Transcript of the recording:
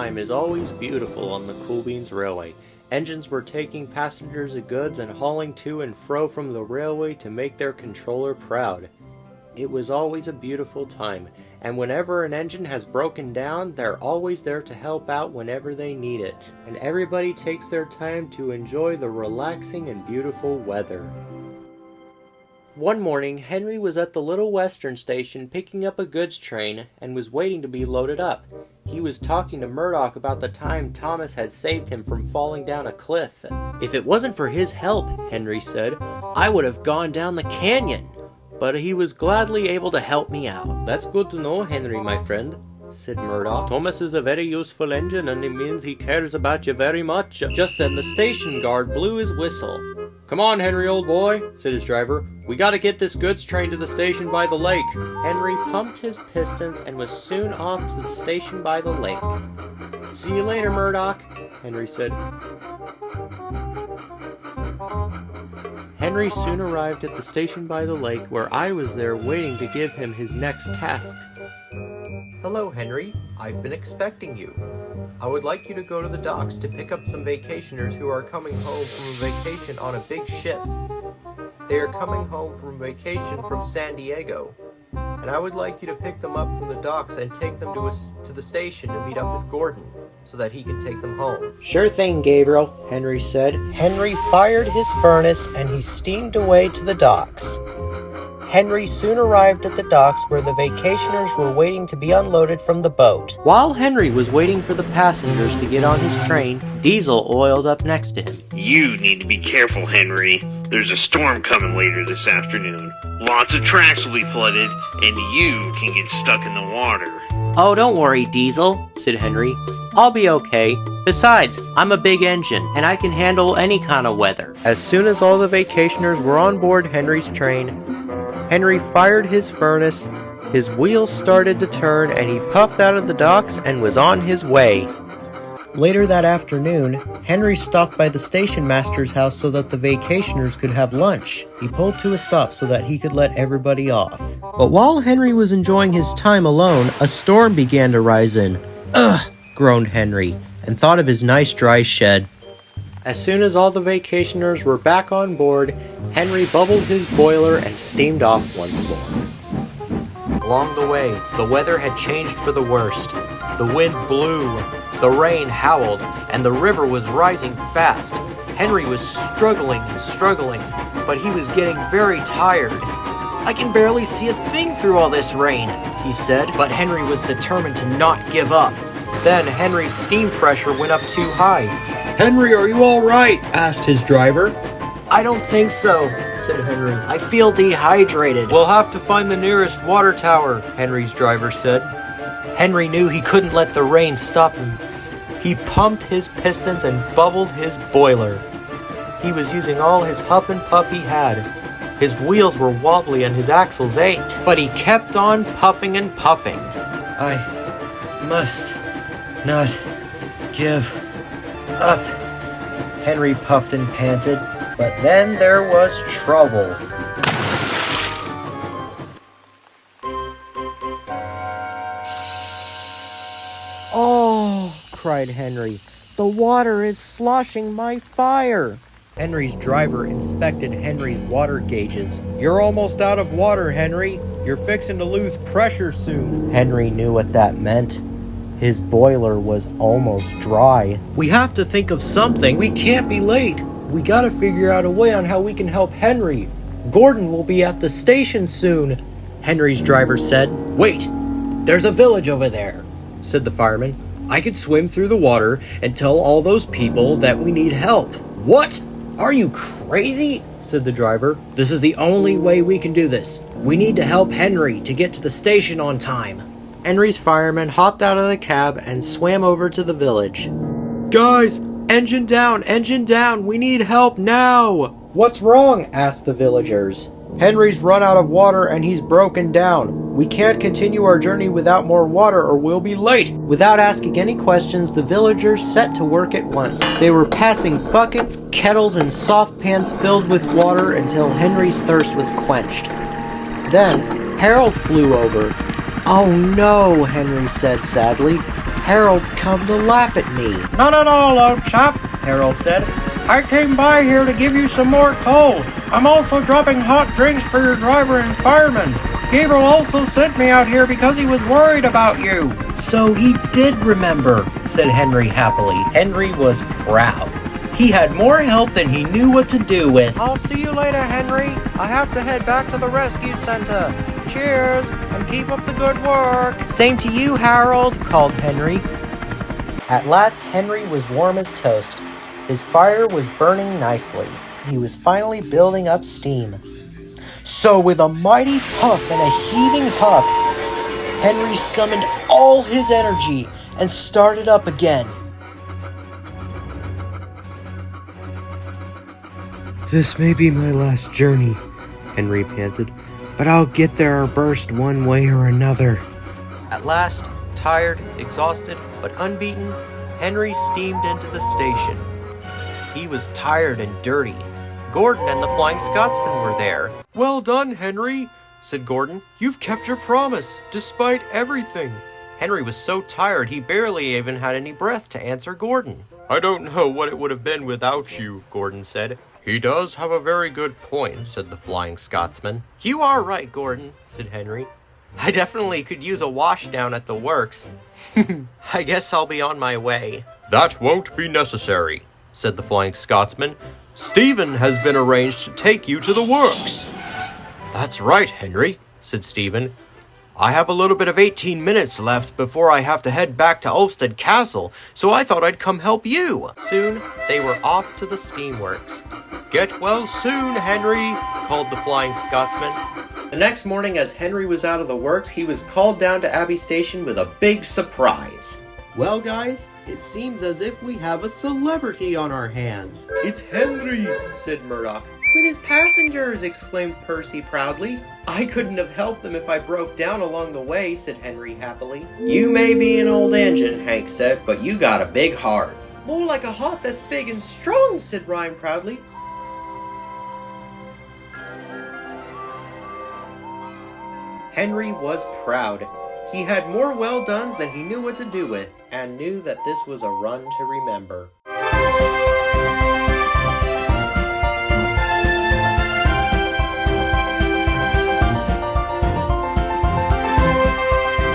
time is always beautiful on the Cool Beans Railway. Engines were taking passengers and goods and hauling to and fro from the railway to make their controller proud. It was always a beautiful time, and whenever an engine has broken down, they're always there to help out whenever they need it. And everybody takes their time to enjoy the relaxing and beautiful weather. One morning, Henry was at the Little Western station picking up a goods train and was waiting to be loaded up. He was talking to Murdoch about the time Thomas had saved him from falling down a cliff. "If it wasn't for his help," Henry said, "I would have gone down the canyon. But he was gladly able to help me out." "That's good to know, Henry, my friend," said Murdoch. "Thomas is a very useful engine, and it means he cares about you very much." Just then the station guard blew his whistle. "Come on, Henry, old boy," said his driver. "We gotta get this goods train to the station by the lake." Henry pumped his pistons and was soon off to the station by the lake. "See you later, Murdoch," Henry said. Henry soon arrived at the station by the lake, where I was there waiting to give him his next task. "Hello, Henry. I've been expecting you. I would like you to go to the docks to pick up some vacationers who are coming home from a vacation on a big ship. They are coming home from vacation from San Diego, and I would like you to pick them up from the docks and take them to the station to meet up with Gordon, so that he can take them home." "Sure thing, Gabriel," Henry said. Henry fired his furnace and he steamed away to the docks. Henry soon arrived at the docks where the vacationers were waiting to be unloaded from the boat. While Henry was waiting for the passengers to get on his train, Diesel oiled up next to him. "You need to be careful, Henry. There's a storm coming later this afternoon. Lots of tracks will be flooded, and you can get stuck in the water." "Oh, don't worry, Diesel," said Henry. "I'll be okay. Besides, I'm a big engine, and I can handle any kind of weather." As soon as all the vacationers were on board Henry's train, Henry fired his furnace, his wheels started to turn, and he puffed out of the docks and was on his way. Later that afternoon, Henry stopped by the station master's house so that the vacationers could have lunch. He pulled to a stop so that he could let everybody off. But while Henry was enjoying his time alone, a storm began to rise in. "Ugh," groaned Henry, and thought of his nice dry shed. As soon as all the vacationers were back on board, Henry bubbled his boiler and steamed off once more. Along the way, the weather had changed for the worst. The wind blew, the rain howled, and the river was rising fast. Henry was struggling, but he was getting very tired. "I can barely see a thing through all this rain," he said, but Henry was determined to not give up. Then Henry's steam pressure went up too high. "Henry, are you all right?" asked his driver. "I don't think so," said Henry. "I feel dehydrated." "We'll have to find the nearest water tower," Henry's driver said. Henry knew he couldn't let the rain stop him. He pumped his pistons and bubbled his boiler. He was using all his huff and puff he had. His wheels were wobbly and his axles ached, but he kept on puffing and puffing. "I must not give up," Henry puffed and panted. But then there was trouble. "Oh," cried Henry, "the water is sloshing my fire." Henry's driver inspected Henry's water gauges. "You're almost out of water, Henry. You're fixing to lose pressure soon." Henry knew what that meant. His boiler was almost dry. "We have to think of something. We can't be late. We gotta figure out a way on how we can help Henry. Gordon will be at the station soon," Henry's driver said. "Wait, there's a village over there," said the fireman. "I could swim through the water and tell all those people that we need help." "What? Are you crazy?" said the driver. "This is the only way we can do this. We need to help Henry to get to the station on time." Henry's fireman hopped out of the cab and swam over to the village. "Guys, engine down, we need help now!" "What's wrong?" asked the villagers. "Henry's run out of water and he's broken down. We can't continue our journey without more water or we'll be late." Without asking any questions, the villagers set to work at once. They were passing buckets, kettles, and soft pans filled with water until Henry's thirst was quenched. Then Harold flew over. "Oh no," Henry said sadly. Harold's come to laugh at me. Not at all, old chap, Harold said. I came by here to give you some more coal. I'm also dropping hot drinks for your driver and fireman. Gabriel also sent me out here because he was worried about you. So he did remember, said Henry happily. Henry was proud. He had more help than he knew what to do with. I'll see you later, Henry. I have to head back to the rescue center. Cheers, and keep up the good work. Same to you, Harold, called Henry. At last, Henry was warm as toast. His fire was burning nicely. He was finally building up steam. So with a mighty puff and a heaving huff, Henry summoned all his energy and started up again. This may be my last journey, Henry panted, but I'll get there or burst one way or another. At last, tired, exhausted, but unbeaten, Henry steamed into the station. He was tired and dirty. Gordon and the Flying Scotsman were there. Well done, Henry, said Gordon. You've kept your promise, despite everything. Henry was so tired he barely even had any breath to answer Gordon. I don't know what it would have been without you, Gordon said. He does have a very good point, said the Flying Scotsman. You are right, Gordon, said Henry. I definitely could use a wash down at the works. I guess I'll be on my way. That won't be necessary, said the Flying Scotsman. Stephen has been arranged to take you to the works. That's right, Henry, said Stephen. I have a little bit of 18 minutes left before I have to head back to Ulfstead Castle, so I thought I'd come help you. Soon, they were off to the steamworks. Get well soon, Henry, called the Flying Scotsman. The next morning, as Henry was out of the works, he was called down to Abbey Station with a big surprise. Well, guys, it seems as if we have a celebrity on our hands. It's Henry, said Murdoch. With his passengers, exclaimed Percy proudly. I couldn't have helped them if I broke down along the way, said Henry happily. You may be an old engine, Hank said, but you got a big heart. More like a heart that's big and strong, said Ryan proudly. Henry was proud. He had more well-dones than he knew what to do with, and knew that this was a run to remember.